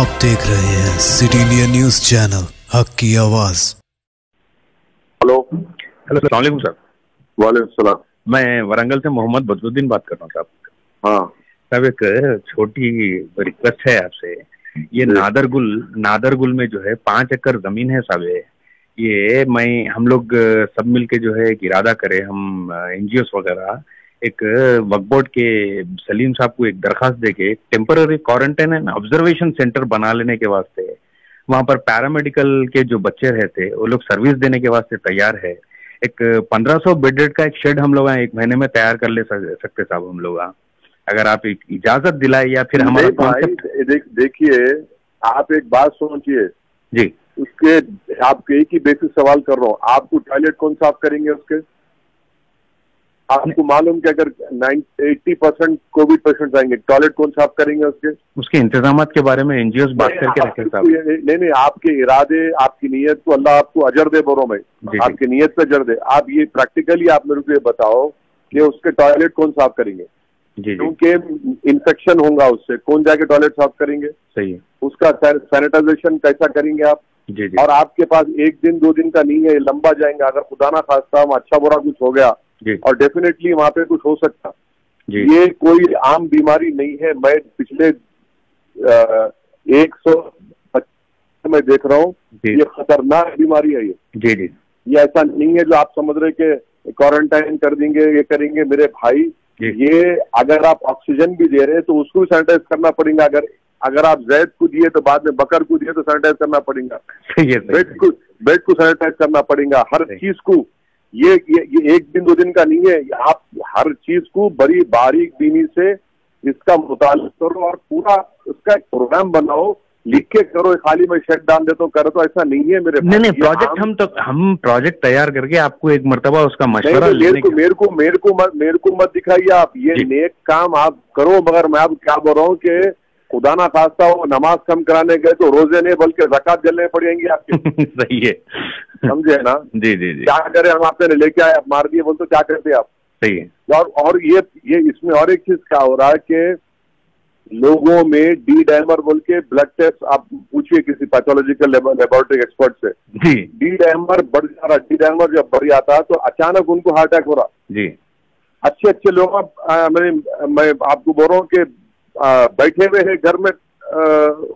आप देख रहे हैं सिटी इंडिया न्यूज चैनल, हक की आवाज। हेलो अस्सलाम वालेकुम सर। वालेकुम सलाम। मैं वरंगल से मोहम्मद बदरुद्दीन बात कर रहा हूँ साहब। हाँ साहब एक छोटी रिक्वेस्ट है आपसे। ये नादरगुल में जो है 5 एकड़ जमीन है साहब। ये हम लोग सब मिलके जो है एक इरादा करें, हम एनजीओस वगैरह एक वक्फ बोर्ड के सलीम साहब को एक दरखास्त देके temporary quarantine and observation centre बना लेने के वास्ते वहां पर पैरामेडिकल के जो बच्चे रहते वो लोग सर्विस देने के वास्ते तैयार है। एक 1500 बेडेड का एक शेड हम लोग 1 महीने में तैयार कर ले सकते साहब हम लोग। अगर आप एक इजाजत दिलाए या फिर हमारा कॉन्सेप्ट। देखिए आप एक बात सोचिए जी, उसके आपके एक ही बेसिक सवाल कर रहा हूँ, आपको टॉयलेट कौन साफ करेंगे उसके? आपको मालूम कि अगर 80% कोविड पेशेंट आएंगे, टॉयलेट कौन साफ करेंगे उसके इंतजाम के बारे में एनजीओ बात करके रखे साहब। नहीं, आपके इरादे, आपकी नीयत को अल्लाह आपको अजर दे। बोलो मैं आपकी नीयत पे अजर दे। आप ये प्रैक्टिकली आप मेरे को ये बताओ कि उसके टॉयलेट कौन साफ करेंगे? क्योंकि इन्फेक्शन होगा उससे, कौन जाके टॉयलेट साफ करेंगे? सही है। उसका सैनिटाइजेशन कैसा करेंगे आप? जी। और आपके पास 1 दिन 2 दिन का नहीं है, लंबा जाएंगे। अगर खुदा ना खास्ता अच्छा बुरा कुछ हो गया और डेफिनेटली वहां पे कुछ हो सकता। ये कोई आम बीमारी नहीं है। मैं पिछले 100 में देख रहा हूँ, ये खतरनाक बीमारी है। ये ऐसा नहीं है जो आप समझ रहे कि क्वारंटाइन कर देंगे, ये करेंगे। मेरे भाई, ये अगर आप ऑक्सीजन भी दे रहे हैं तो उसको भी सैनिटाइज करना पड़ेगा। अगर आप जैद को दिए तो बाद में बकर को दिए तो सैनिटाइज करना पड़ेगा। बेड को सैनिटाइज करना पड़ेगा। हर चीज को ये 1 दिन 2 दिन का नहीं है। आप हर चीज को बड़ी बारीक बीनी से इसका मुताला करो और पूरा उसका एक प्रोग्राम बनाओ, लिख के करो। खाली मैं शेड डाल देता हूँ करो तो ऐसा नहीं है मेरे। नहीं, प्रोजेक्ट हम प्रोजेक्ट तैयार करके आपको एक मर्तबा उसका मशवरा मेरे को मत दिखाइए आप। ये नेक काम आप करो, मगर मैं अब क्या बोल रहा हूँ कि खुदा ना खास्ता हो नमाज कम कराने गए तो रोजे नहीं बल्कि ज़कात जलने पड़ेंगी आपके। सही है, समझे ना? जी। क्या करें हम? आपने लेके आए, आप मार दिए, बोल तो क्या करते आप? सही है। और ये इसमें और एक चीज क्या हो रहा है कि लोगों में डी डायमर बोल के ब्लड टेस्ट आप पूछिए किसी पैथोलॉजिकल लेबोरेटरी एक्सपर्ट से, डी डायमर बढ़ जा रहा। डी डायमर जब बढ़ जाता है तो अचानक उनको हार्ट अटैक हो रहा। जी, अच्छे लोग मैं आपको बोल रहा हूँ कि बैठे हुए हैं घर में,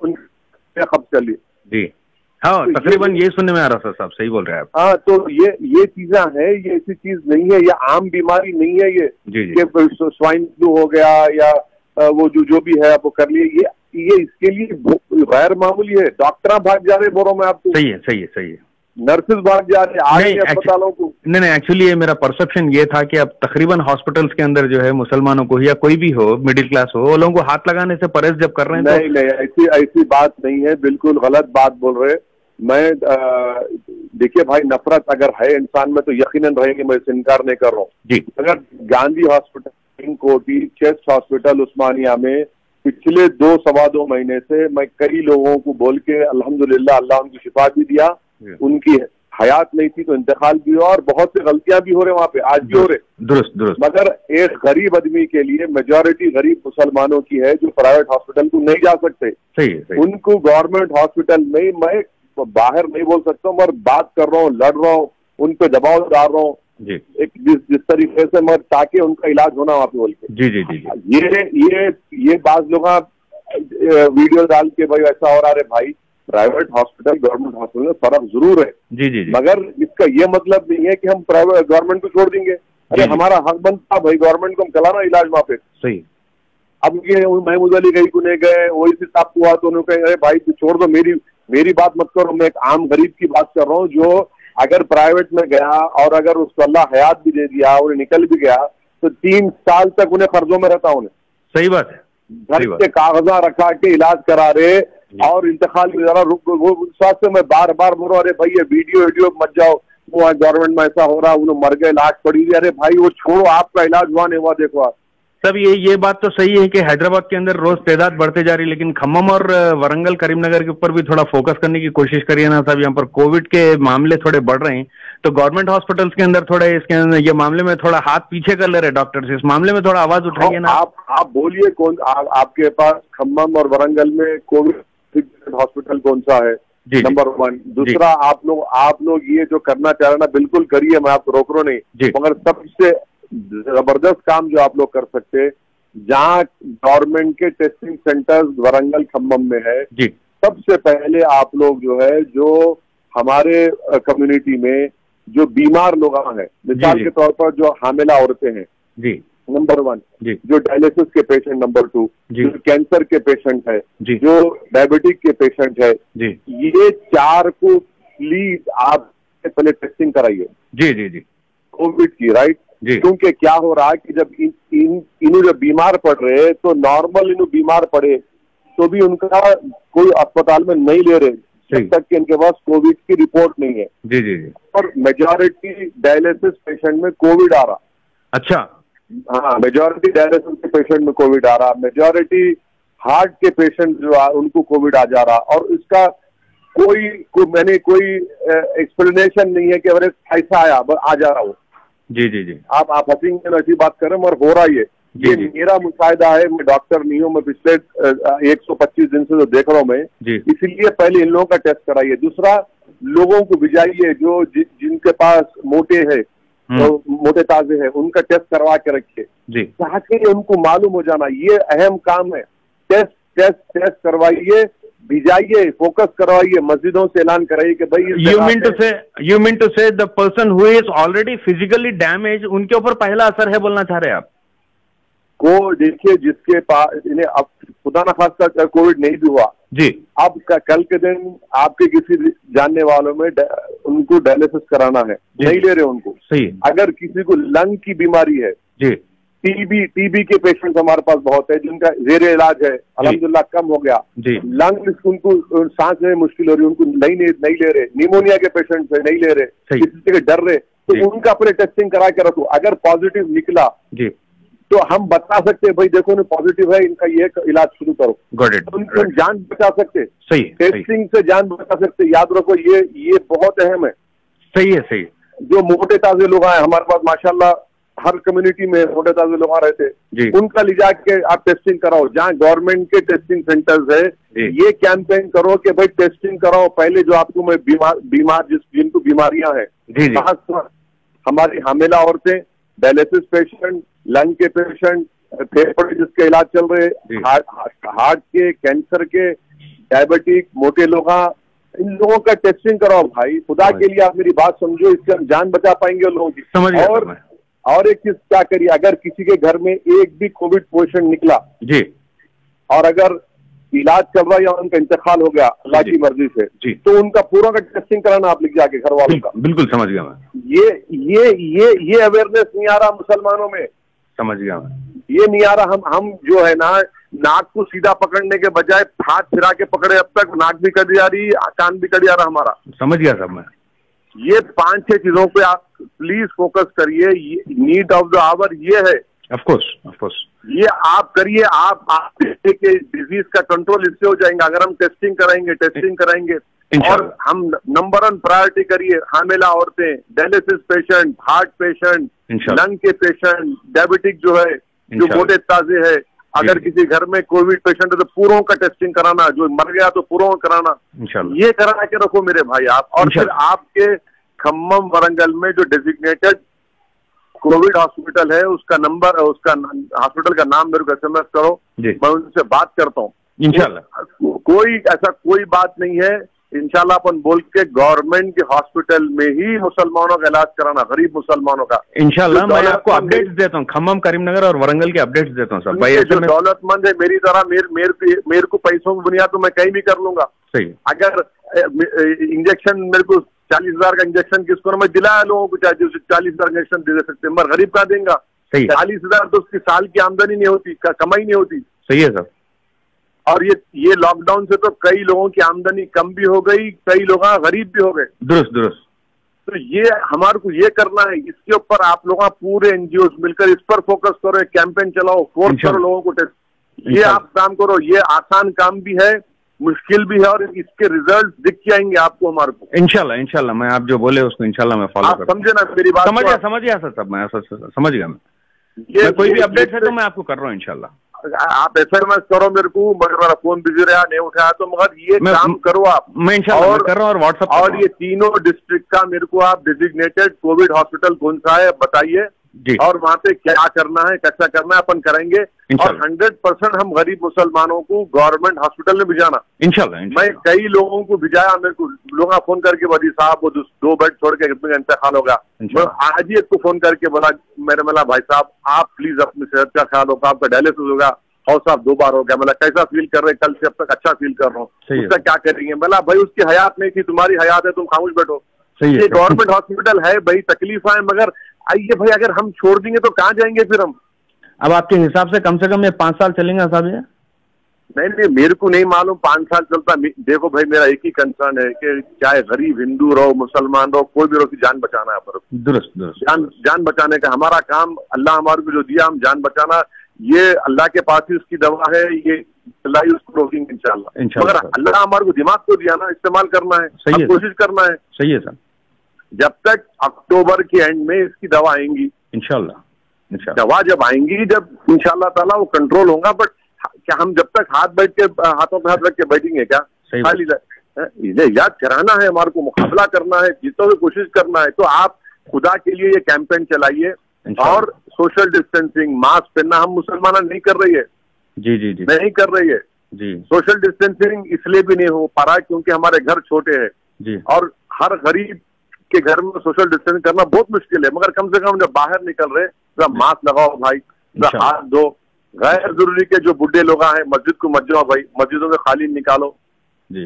उनके खब्ज कर लिए। जी हाँ, तो तकरीबन ये सुनने में आ रहा था साहब। सही बोल रहे हैं आप। हाँ, तो ये चीजें हैं, ये ऐसी चीज नहीं है, ये आम बीमारी नहीं है। ये स्वाइन फ्लू हो गया या वो जो भी है वो कर लिए। ये इसके लिए गैर मामूली है। डॉक्टर भाग जा रहे, बोल रहा हूँ मैं आपको। सही है। नर्सेज भाग जा रहे हैं अस्पतालों को। नहीं, एक्चुअली ये मेरा परसेप्शन ये था कि अब तकरीबन हॉस्पिटल्स के अंदर जो है मुसलमानों को या कोई भी हो, मिडिल क्लास हो, वो लोगों को हाथ लगाने से परहेज जब कर रहे हैं। नहीं, ऐसी बात नहीं है। बिल्कुल गलत बात बोल रहे। मैं देखिए भाई, नफरत अगर है इंसान में तो यकीनन रहेगी, मैं इससे इनकार नहीं कर रहा हूँ। अगर गांधी हॉस्पिटल, कोटी, चेस्ट हॉस्पिटल उस्मानिया में पिछले 2-2.25 महीने से मैं कई लोगों को बोल के अल्हम्दुलिल्लाह अल्लाह उनको शिफा भी दिया। उनकी हयात नहीं थी तो इंतकाल भी हुआ और बहुत सी गलतियां भी हो रहे वहां पे, आज भी हो रहे। दुरुस्त। मगर एक गरीब आदमी के लिए मेजॉरिटी गरीब मुसलमानों की है जो प्राइवेट हॉस्पिटल को नहीं जा सकते। सही। उनको गवर्नमेंट हॉस्पिटल में, मैं बाहर नहीं बोल सकता हूँ, मगर बात कर रहा हूँ, लड़ रहा हूँ, उन पे दबाव डाल रहा हूँ एक जिस तरीके से, मगर ताकि उनका इलाज होना वहां पे बोल के। जी। ये बात लोग वीडियो डाल के भाई ऐसा हो रहा है। भाई, प्राइवेट हॉस्पिटल गवर्नमेंट हॉस्पिटल में फर्क जरूर है। जी। मगर इसका ये मतलब नहीं है कि हम प्राइवेट गवर्नमेंट को छोड़ देंगे। अरे हमारा हक बनता भाई गवर्नमेंट को हम चलाना इलाज वहां पे। सही। अब ये महमूद अली गई को नहीं गए, वही से साहब हुआ तो उन्होंने कहा अरे भाई तू छोड़ दो, मेरी बात मत करो। मैं एक आम गरीब की बात कर रहा हूँ जो अगर प्राइवेट में गया और अगर उसको अल्लाह हयात भी दे दिया, उन्हें निकल भी गया तो 3 साल तक उन्हें कर्जों में रहता। उन्हें सही बात है, घर के कागजा रखा के इलाज करा रहे और इंतकाल में जरा वो स्वास्थ्य में बार बोल रहा। अरे भाई ये वीडियो मत जाओ, वो गवर्नमेंट में ऐसा हो रहा, उन्हें मर गए, लाश पड़ी। अरे भाई वो छोड़ो, आपका इलाज हुआ नहीं हुआ देखो आप। सब ये बात तो सही है कि हैदराबाद के अंदर रोज तादाद बढ़ते जा रही है, लेकिन खम्मम और वरंगल करीमनगर के ऊपर भी थोड़ा फोकस करने की कोशिश करिए ना साहब। यहाँ पर कोविड के मामले थोड़े बढ़ रहे हैं तो गवर्नमेंट हॉस्पिटल्स के अंदर थोड़े इसके अंदर ये मामले में थोड़ा हाथ पीछे कर ले रहे डॉक्टर्स। इस मामले में थोड़ा आवाज उठाइए ना। आप बोलिए कौन आपके पास खम्मम और वरंगल में कोविड हॉस्पिटल कौन सा है, जी, नंबर 1। दूसरा, आप लोग ये जो करना चाह रहे हैं ना, बिल्कुल करिए, मैं आपको रोक रहा नहीं, मगर सबसे जबरदस्त काम जो आप लोग कर सकते हैं, जहाँ गवर्नमेंट के टेस्टिंग सेंटर्स वरंगल खम्मम में है, सबसे पहले आप लोग जो है, जो हमारे कम्युनिटी में जो बीमार लोग हैं, मिसाल के तौर पर जो हामिला औरतें हैं, नंबर 1, जो डायलिसिस के पेशेंट, नंबर 2, जो कैंसर के पेशेंट है, जो डायबिटिक के पेशेंट है, ये 4 को प्लीज आप पहले टेस्टिंग कराइए जी कोविड की, राइट। क्योंकि क्या हो रहा है कि जब इन्हों जब बीमार पड़ रहे हैं, तो नॉर्मल इन्हों बीमार पड़े तो भी उनका कोई अस्पताल में नहीं ले रहे जब तक कि इनके पास कोविड की रिपोर्ट नहीं है। और मेजॉरिटी डायलिसिस पेशेंट में कोविड आ रहा। अच्छा, हाँ, मेजॉरिटी डायलिसिस के पेशेंट में कोविड आ रहा, मेजॉरिटी हार्ट के पेशेंट जो उनको कोविड आ जा रहा, और इसका मैंने कोई एक्सप्लेनेशन नहीं है कि अगर ऐसा आया आ जा रहा हो। जी आप हंसेंगे, ऐसी बात करें, मगर हो रहा है ये मेरा मुशाहिदा है। मैं डॉक्टर नहीं हूँ, मैं पिछले 125 दिन से जो देख रहा हूँ मैं, इसीलिए पहले इन लोगों का टेस्ट कराइए। दूसरा, लोगों को भिजाइए जो जिनके पास मोटे है, तो मोटे ताजे हैं, उनका टेस्ट करवा के रखिए ताकि उनको मालूम हो जाना। ये अहम काम है। टेस्ट करवाइए, भिजाइए, फोकस करवाइए, मस्जिदों से ऐलान कराइए कि भाई यू मीन टू से the person who is already physically damage, उनके ऊपर पहला असर है बोलना चाह रहे हैं आप? को देखिए, जिसके पास इन्हें अब खुदा न खास्ता कोविड नहीं भी हुआ जी, अब कल के दिन आपके किसी जानने वालों में उनको डायलिसिस कराना है, नहीं ले रहे उनको। सही। अगर किसी को लंग की बीमारी है जी, टीबी के पेशेंट हमारे पास बहुत है जिनका जेरे इलाज है, अल्हम्दुलिल्लाह कम हो गया। लंग उनको सांस में मुश्किल हो रही है, उनको नहीं ले रहे। निमोनिया के पेशेंट है, नहीं ले रहे, किसी से डर रहे, तो उनका अपने टेस्टिंग करा के रखो। अगर पॉजिटिव निकला जी, तो हम बता सकते हैं भाई देखो ना पॉजिटिव है, इनका ये इलाज शुरू करो। तो उनको जान बचा सकते। सही। टेस्टिंग से जान बचा सकते। याद रखो, ये बहुत अहम है। सही। जो मोटे ताजे लोग आए हमारे पास, माशाल्लाह हर कम्युनिटी में मोटे ताजे लोग आ रहे थे, उनका ले जाके आप टेस्टिंग कराओ। जहाँ गवर्नमेंट के टेस्टिंग सेंटर्स है, ये कैंपेन करो कि भाई टेस्टिंग कराओ। पहले जो आपको मैं बीमार जिनको बीमारियां हैं, हमारी हामिला औरतें, डायलिसिस पेशेंट, लंग के पेशेंट, फेफड़े जिसके इलाज चल रहे, हार्ट के, कैंसर के, डायबिटिक, मोटे लोग, इन लोगों का टेस्टिंग कराओ भाई। खुदा के लिए आप मेरी बात समझो, इससे हम जान बचा पाएंगे लोगों की। और एक चीज क्या करिए, अगर किसी के घर में एक भी कोविड पेशेंट निकला जी, और अगर इलाज चल रहा है या उनका इंतकाल हो गया अल्लाह की मर्जी से जी, तो उनका पूरा का टेस्टिंग कराना आप लिख जाके घर वालों का। बिल्कुल समझ गया मैं। ये अवेयरनेस नहीं आ रहा मुसलमानों में, समझ गया मैं। ये नहीं आ रहा। हम जो है ना, नाक को सीधा पकड़ने के बजाय हाथ फिरा के पकड़े, अब तक नाक भी कट जा रही, कान भी कट जा रहा हमारा। समझ गया सब मैं। ये 5-6 चीजों पे आप प्लीज फोकस करिए। नीड ऑफ द आवर ये है। ऑफ कोर्स ये आप करिए। आप के डिजीज का कंट्रोल इससे हो जाएंगे अगर हम टेस्टिंग कराएंगे। और हम नंबर 1 प्रायोरिटी करिए, हामिला औरतें, dialysis patient, heart patient, lung के पेशेंट, डायबिटिक जो है, जो मोटे ताजे है। अगर किसी घर में कोविड पेशेंट है तो पूरों का टेस्टिंग कराना, जो मर गया तो पूरों का कराना, ये करा के रखो मेरे भाई आप। और फिर आपके खम्मम वरंगल में जो डेजिग्नेटेड कोविड हॉस्पिटल है, उसका नंबर, उसका हॉस्पिटल का नाम मेरे को SMS करो, मैं उनसे बात करता हूँ इंशाल्लाह। कोई बात नहीं है, इंशाल्लाह अपन बोल के गवर्नमेंट के हॉस्पिटल में ही मुसलमानों का इलाज कराना, गरीब मुसलमानों का। इंशाल्लाह मैं आपको अपडेट्स देता हूँ, खम्मम, करीमनगर और वरंगल के अपडेट्स देता हूँ सब भाई। जो दौलतमंद है मेरी तरह, मेरे को पैसों की बुनियाद तो मैं कहीं भी कर लूंगा। सही। अगर इंजेक्शन मेरे को 40,000 का इंजेक्शन किसको मैं दिलाया लोगों को, चाहे 40,000 इंजेक्शन दे सकते, मगर गरीब का देंगे 40,000 तो उसकी साल की आमदनी नहीं होती, कमाई नहीं होती। सही है सर। और ये लॉकडाउन से तो कई लोगों की आमदनी कम भी हो गई, कई लोग गरीब भी हो गए। दुरुस्त। तो ये हमारे को ये करना है, इसके ऊपर आप लोग पूरे NGOs मिलकर इस पर फोकस करो, कैंपेन चलाओ, फोर्स करो लोगों को टेस्ट। ये आप काम करो, ये आसान काम भी है, मुश्किल भी है, और इसके रिजल्ट दिख के आएंगे आपको हमारे को। इंशाल्लाह मैं आप जो बोले उसको इंशाल्लाह मैं फॉलो करूंगा। समझे ना मेरी बात? समझ गया सर, सब मैं समझ गया मैं। ये कोई भी अपडेट है तो मैं आपको कर रहा हूँ इंशाल्लाह। आप SMS करो मेरे को, मगर मेरा फोन बिजी रहा, नहीं उठाया, तो मगर ये काम करो आप। मैं इंशाल्लाह कर रहा हूँ और व्हाट्सएप। और ये तीनों डिस्ट्रिक्ट का मेरे को आप डेजिग्नेटेड कोविड हॉस्पिटल कौन सा है बताइए, और वहाँ पे क्या करना है, कैसा करना है, अपन करेंगे। और 100% हम गरीब मुसलमानों को गवर्नमेंट हॉस्पिटल में भिजाना इंशाल्लाह। मैं कई लोगों को भिजाया, मेरे को लोग फोन करके वजी साहब वो 2 बेड छोड़ के कितने इंतकाल होगा। मैं आज ही एक को फोन करके बोला, मेरे मला भाई साहब आप प्लीज अपनी सेहत का ख्याल होगा, आपका डायलिसिस होगा, और साहब 2 बार हो गया, मतलब कैसा फील कर रहे, कल से अब तक अच्छा फील कर रहा हूँ, उसका क्या करेंगे। बोला भाई उसकी हयात नहीं थी, तुम्हारी हयात है, तुम खामोश बैठो। ये गवर्नमेंट हॉस्पिटल है भाई, तकलीफ है, मगर आइए भाई अगर हम छोड़ देंगे तो कहाँ जाएंगे फिर हम। अब आपके हिसाब से कम ये 5 साल चलेंगे साहब ये? नहीं, मेरे को नहीं मालूम 5 साल चलता। देखो भाई मेरा एक ही कंसर्न है कि चाहे गरीब हिंदू रहो, मुसलमान रहो, कोई भी रहो, जान बचाना है। पर दुरुस्त जान बचाने का हमारा काम, अल्लाह हमारे को जो दिया हम जान बचाना, ये अल्लाह के पास ही उसकी दवा है, ये अल्लाह ही उसको रोकेंगे इंशाल्लाह। मगर अल्लाह हमारे को दिमाग को दिया ना, इस्तेमाल करना है, कोशिश करना है। सही है सर। जब तक अक्टूबर के एंड में इसकी दवा आएंगी इंशाल्लाह। दवा जब आएंगी, जब इंशाल्लाह ताला वो कंट्रोल होगा। बट क्या हम जब तक हाथों पे हाथ रख के बैठेंगे क्या? खाली याद कराना है हमारे को, मुकाबला करना है, जीतों की कोशिश करना है। तो आप खुदा के लिए ये कैंपेन चलाइए, और सोशल डिस्टेंसिंग, मास्क पहनना हम मुसलमान नहीं कर रही है। जी नहीं कर रही है जी। सोशल डिस्टेंसिंग इसलिए भी नहीं हो पा रहा है क्योंकि हमारे घर छोटे हैं जी, और हर गरीब के घर में सोशल डिस्टेंसिंग करना बहुत मुश्किल है। मगर कम से कम जब बाहर निकल रहे तो मास्क लगाओ भाई, हाथ धो। गैर जरूरी के जो बुढ़े लोग हैं मस्जिद को मत जाओ भाई, मस्जिदों से खाली निकालो जी,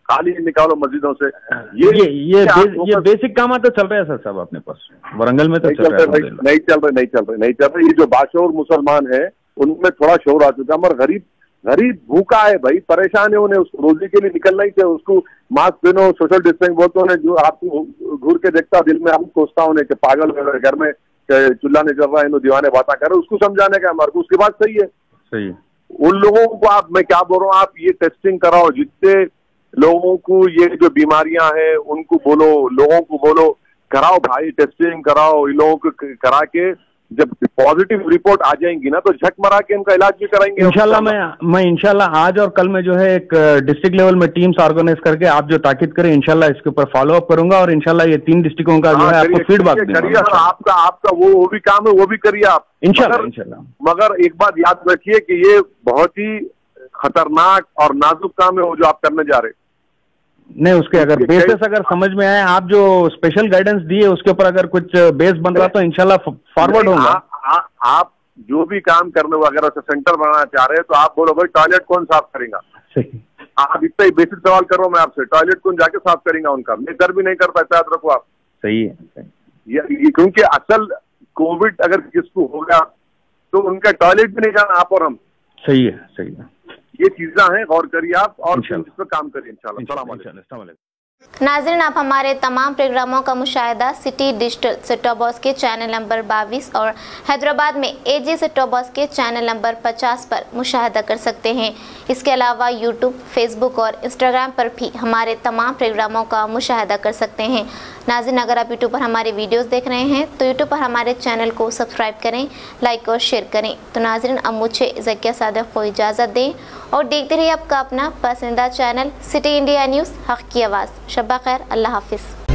खाली निकालो मस्जिदों से। ये बेसिक काम तो चल रहा है सर साहब अपने पास वरंगल में तो नहीं चल रहे। ये जो बाशऊर मुसलमान है उनमें थोड़ा शोर आ चुका है, मगर गरीब भूखा है भाई, परेशान है, उन्हें उसको रोजी के लिए निकलना ही चाहिए। उसको मास्क पहनो, सोशल डिस्टेंसिंग बोलते हैं, जो आपको घूर के देखता दिल में हम सोचता हूँ कि पागल घर में चूल्हा नहीं चल रहा है, दीवाने बातें कर रहे, उसको समझाने का हमारे को, उसकी बात सही है। उन लोगों को आप, मैं क्या बोल रहा हूँ, आप ये टेस्टिंग कराओ, जितने लोगों को ये जो बीमारियां हैं उनको बोलो, लोगों को बोलो कराओ भाई, टेस्टिंग कराओ। इन लोगों को करा के जब पॉजिटिव रिपोर्ट आ जाएंगी ना तो झक मरा के इनका इलाज भी कराएंगे इंशाल्लाह। मैं इंशाल्लाह आज और कल में जो है एक डिस्ट्रिक्ट लेवल में टीम्स ऑर्गेनाइज करके आप जो ताकीद करें इंशाल्लाह इसके ऊपर फॉलो अप करूंगा, और इंशाल्लाह ये 3 डिस्ट्रिक्टों का जो है आपको फीडबैक करिए। आपका वो भी काम है, वो भी करिए आप इंशाल्लाह। मगर एक बात याद रखिए कि ये बहुत ही खतरनाक और नाजुक काम है वो जो आप करने जा रहे हैं। नहीं, उसके अगर बेसिस अगर समझ में आए, आप जो स्पेशल गाइडेंस दिए उसके ऊपर अगर कुछ बेस बन रहा तो इंशाल्लाह फॉरवर्ड होगा। आप जो भी काम करने अगर सेंटर बनाना चाह रहे हैं तो आप बोलो भाई टॉयलेट कौन साफ करेगा। आप इतना ही बेसिक सवाल कर रहा हूँ मैं आपसे, टॉयलेट कौन जाके साफ करेगा उनका? मैं घर भी नहीं कर पाता, याद रखो आप। सही है, क्योंकि असल कोविड अगर किसको होगा तो उनका टॉयलेट भी नहीं जाना आप और हम। सही है। ये चीजें हैं, गौर करिए आप और इस पर काम करिए इंशाल्लाह। नाज़रीन, आप हमारे तमाम प्रोग्रामों का मुशाहिदा city digital set top box के चैनल नंबर 22 और हैदराबाद में AG सेट टॉप बॉक्स के चैनल नंबर 50 पर मुशाहिदा कर सकते हैं। इसके अलावा यूट्यूब, फेसबुक और इंस्टाग्राम पर भी हमारे तमाम प्रोग्रामों का मुशाहिदा कर सकते हैं। नाज़रीन, अगर आप यूट्यूब पर हमारे वीडियोस देख रहे हैं तो यूट्यूब पर हमारे चैनल को सब्सक्राइब करें, लाइक और शेयर करें। तो नाज़रीन, अब मुझे ज़किया सादिक को इजाज़त दें और देखते रहिए आपका अपना पसंदीदा चैनल सिटी इंडिया न्यूज़, हक़ की आवाज़। शब्बा खैर, अल्लाह हाफिज़।